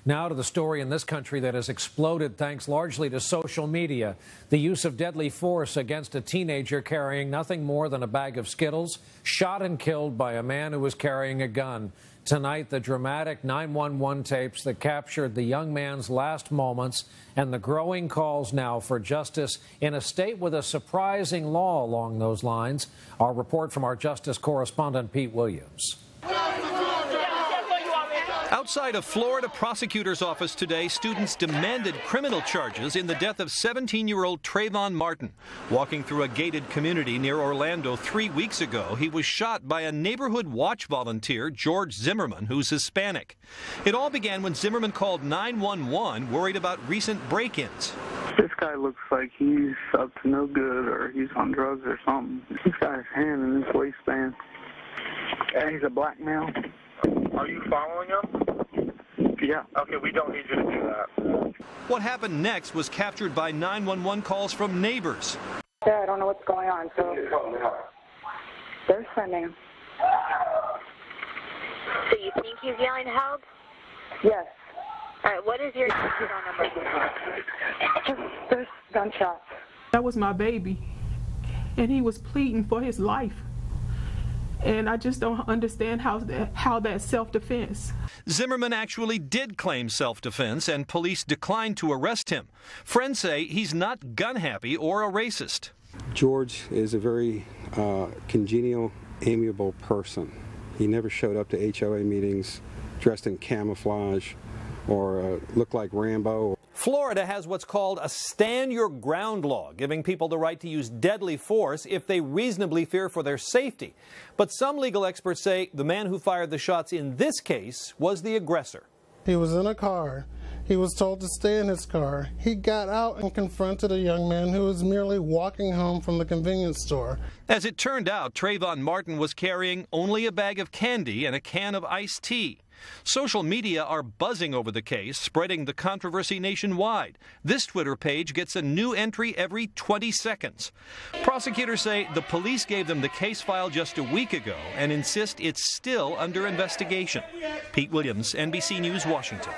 Now to the story in this country that has exploded thanks largely to social media. The use of deadly force against a teenager carrying nothing more than a bag of Skittles, shot and killed by a man who was carrying a gun. Tonight, the dramatic 911 tapes that captured the young man's last moments and the growing calls now for justice in a state with a surprising law along those lines. Our report from our justice correspondent, Pete Williams. Outside a Florida prosecutor's office today, students demanded criminal charges in the death of 17-year-old Trayvon Martin. Walking through a gated community near Orlando 3 weeks ago, he was shot by a neighborhood watch volunteer, George Zimmerman, who's Hispanic. It all began when Zimmerman called 911, worried about recent break-ins. This guy looks like he's up to no good, or he's on drugs or something. He's got his hand in his waistband. And he's a black male. Are you following him? Yeah. Okay, we don't need you to do that. What happened next was captured by 911 calls from neighbors. Yeah, I don't know what's going on, so they're sending him. So you think he's yelling help? Yes. All right, what is your phone number? Just there's gunshots. That was my baby, and he was pleading for his life. And I just don't understand how that's self-defense. Zimmerman actually did claim self-defense, and police declined to arrest him. Friends say he's not gun-happy or a racist. George is a very congenial, amiable person. He never showed up to HOA meetings dressed in camouflage or looked like Rambo. Florida has what's called a stand your ground law, giving people the right to use deadly force if they reasonably fear for their safety. But some legal experts say the man who fired the shots in this case was the aggressor. He was in a car. He was told to stay in his car. He got out and confronted a young man who was merely walking home from the convenience store. As it turned out, Trayvon Martin was carrying only a bag of candy and a can of iced tea. Social media are buzzing over the case, spreading the controversy nationwide. This Twitter page gets a new entry every 20 seconds. Prosecutors say the police gave them the case file just a week ago and insist it's still under investigation. Pete Williams, NBC News, Washington.